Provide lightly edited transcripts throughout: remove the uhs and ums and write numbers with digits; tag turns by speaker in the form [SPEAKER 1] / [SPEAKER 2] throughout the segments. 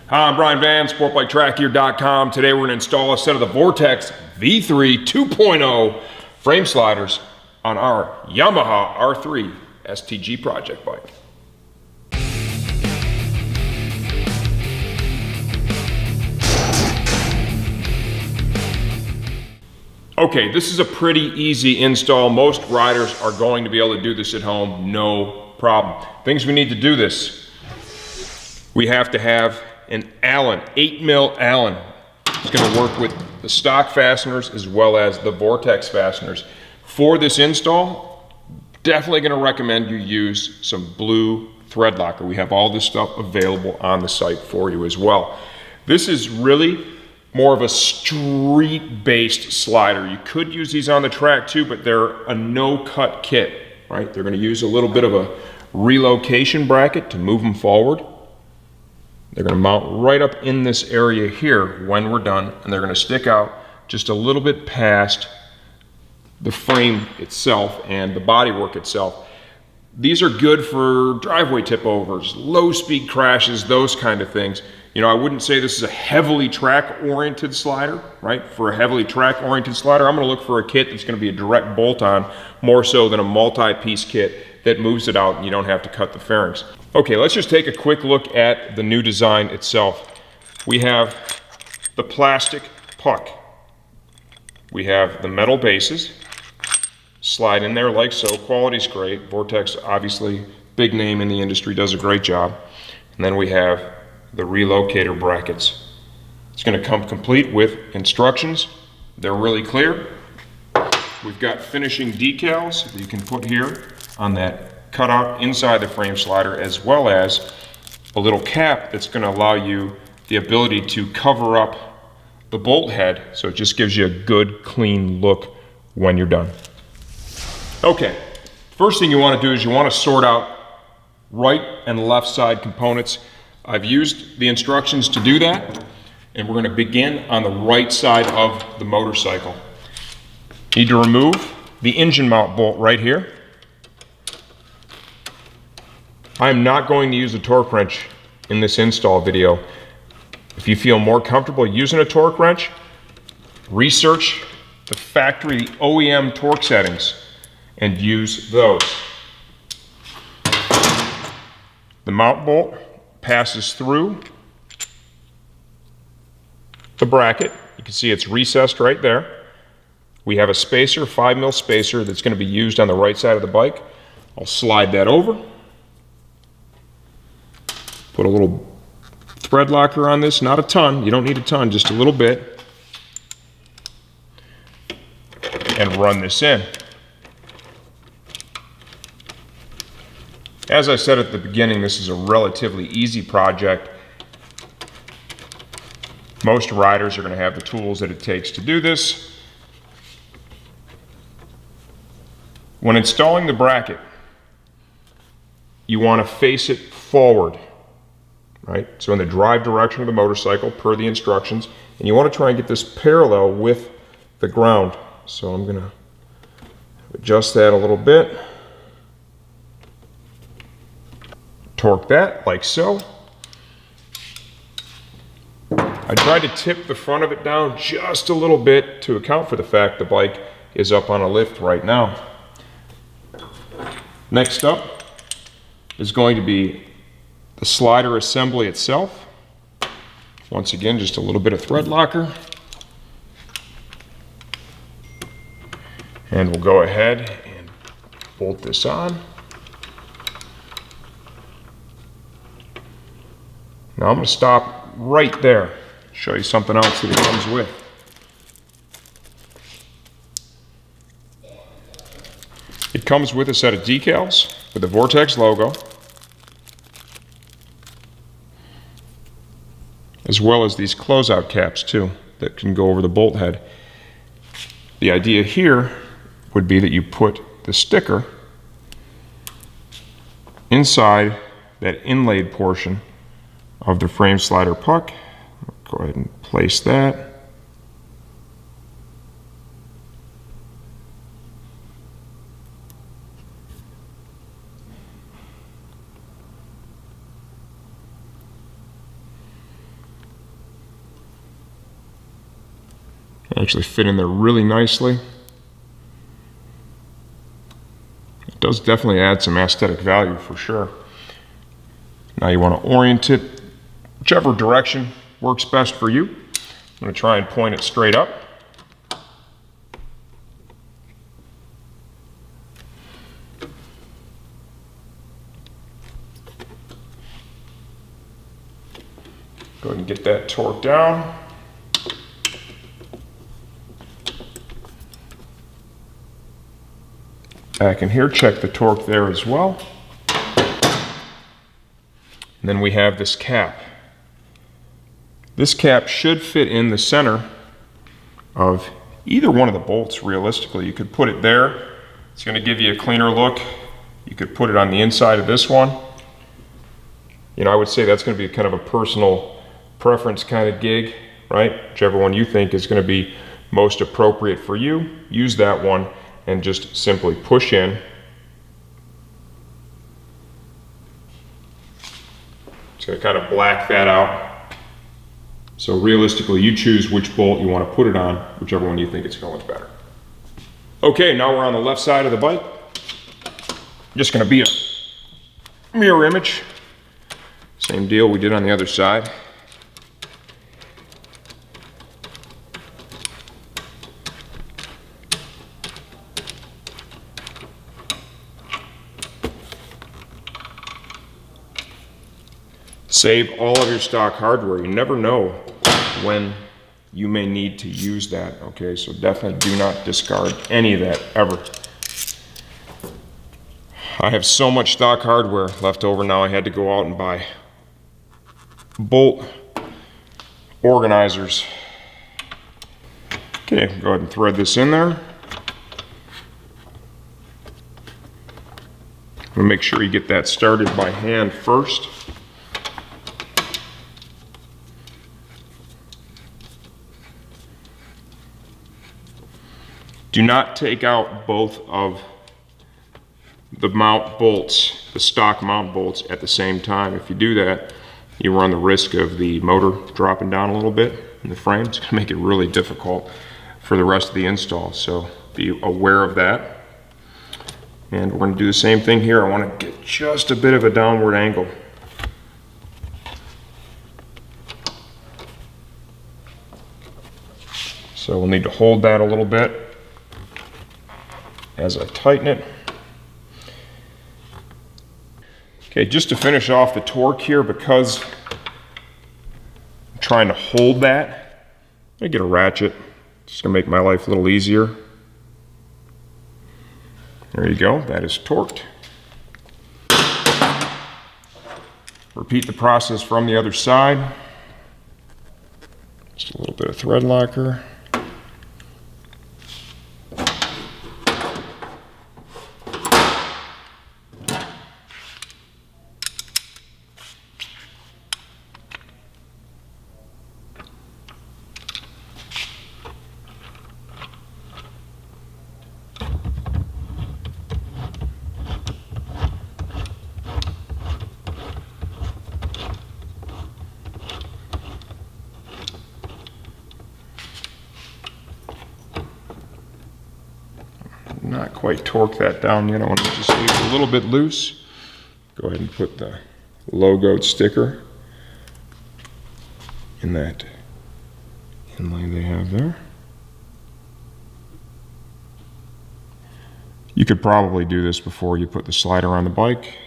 [SPEAKER 1] Hi, I'm Brian Van, SportbikeTrackGear.com. Today we're going to install a set of the Vortex V3 2.0 frame sliders on our Yamaha R3 STG project bike. Okay, this is a pretty easy install. Most riders are going to be able to do this at home, no problem. Things we need to do this. We have to have an Allen, 8mm Allen. It's going to work with the stock fasteners as well as the Vortex fasteners. For this install, definitely going to recommend you use some blue thread locker. We have all this stuff available on the site for you as well. This is really more of a street-based slider. You could use these on the track too, but they're a no-cut kit, right? They're going to use a little bit of a relocation bracket to move them forward. They're going to mount right up in this area here when we're done, and they're going to stick out just a little bit past the frame itself and the bodywork itself. These are good for driveway tip overs, low speed crashes, those kind of things. You know, I wouldn't say this is a heavily track oriented slider, right? For a heavily track oriented slider, I'm going to look for a kit that's going to be a direct bolt on more so than a multi-piece kit that moves it out and you don't have to cut the fairings. Okay, let's just take a quick look at the new design itself. We have the plastic puck. We have the metal bases. Slide in there like so. Quality's great. Vortex, obviously, big name in the industry, does a great job. And then we have the relocator brackets. It's going to come complete with instructions. They're really clear. We've got finishing decals that you can put here on that cutout inside the frame slider, as well as a little cap that's going to allow you the ability to cover up the bolt head, so it just gives you a good clean look when you're done. Okay, first thing you want to do is you want to sort out right and left side components. I've used the instructions to do that, and we're going to begin on the right side of the motorcycle. Need to remove the engine mount bolt right here. I'm not going to use a torque wrench in this install video. If you feel more comfortable using a torque wrench, research the factory, the OEM torque settings, and use those. The mount bolt passes through the bracket. You can see it's recessed right there. We have a spacer, 5mm spacer, that's going to be used on the right side of the bike. I'll slide that over. Put a little thread locker on this, not a ton, you don't need a ton, just a little bit. And run this in. As I said at the beginning, this is a relatively easy project. Most riders are going to have the tools that it takes to do this. When installing the bracket, you want to face it forward, right? So in the drive direction of the motorcycle, per the instructions, and you want to try and get this parallel with the ground. So I'm going to adjust that a little bit. Torque that like so. I tried to tip the front of it down just a little bit to account for the fact the bike is up on a lift right now. Next up is going to be the slider assembly itself. Once again, just a little bit of thread locker. And we'll go ahead and bolt this on. Now I'm going to stop right there, show you something else that it comes with. It comes with a set of decals with the Vortex logo, as well as these closeout caps too that can go over the bolt head. The idea here would be that you put the sticker inside that inlaid portion of the frame slider puck. Go ahead and place that. Actually fit in there really nicely. It does definitely add some aesthetic value for sure. Now you want to orient it whichever direction works best for you. I'm going to try and point it straight up. Go ahead and get that torque down. Back in here, check the torque there as well. And then we have this cap. This cap should fit in the center of either one of the bolts realistically. You could put it there. It's going to give you a cleaner look. You could put it on the inside of this one. You know, I would say that's going to be kind of a personal preference kind of gig, right? Whichever one you think is going to be most appropriate for you, use that one and just simply push in. It's going to kind of black that out. So realistically, you choose which bolt you want to put it on, whichever one you think is going better. Okay, now we're on the left side of the bike. Just going to be a mirror image. Same deal we did on the other side. Save all of your stock hardware. You never know when you may need to use that, okay? So definitely do not discard any of that, ever. I have so much stock hardware left over now, I had to go out and buy bolt organizers. Okay, go ahead and thread this in there. Make sure you get that started by hand first. Do not take out both of the mount bolts, the stock mount bolts at the same time. If you do that, you run the risk of the motor dropping down a little bit in the frame. It's going to make it really difficult for the rest of the install, so be aware of that. And we're going to do the same thing here. I want to get just a bit of a downward angle. So we'll need to hold that a little bit as I tighten it. Okay, just to finish off the torque here, because I'm trying to hold that, I'm gonna get a ratchet. Just gonna make my life a little easier. There you go, that is torqued. Repeat the process from the other side. Just a little bit of thread locker. Not quite torque that down yet. I want to just leave it a little bit loose. Go ahead and put the logoed sticker in that inlay they have there. You could probably do this before you put the slider on the bike.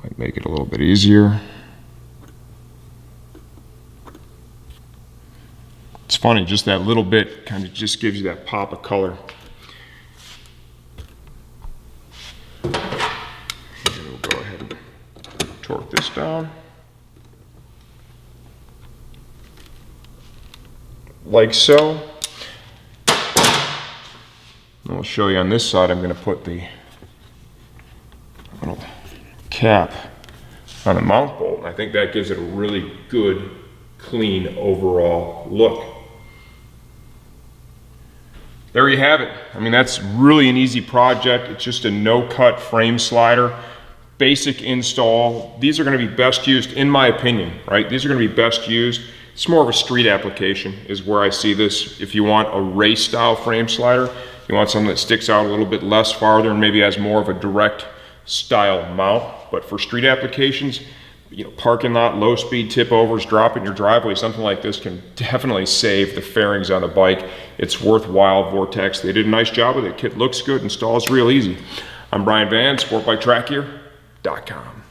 [SPEAKER 1] Might make it a little bit easier. It's funny, just that little bit kind of just gives you that pop of color. Torque this down. Like so. And I'll show you on this side, I'm going to put the little cap on the mount bolt. I think that gives it a really good, clean overall look. There you have it. I mean, that's really an easy project. It's just a no-cut frame slider. Basic install. These are going to be best used, in my opinion, right? These are going to be best used It's more of a street application is where I see this. If you want a race style frame slider, you want something that sticks out a little bit less farther and maybe has more of a direct style mount. But for street applications, you know, parking lot, low speed tip overs, drop in your driveway, something like this can definitely save the fairings on the bike. It's worthwhile. Vortex, they did a nice job with it. Kit looks good, installs real easy. I'm Brian Van, SportbikeTrackGear.com.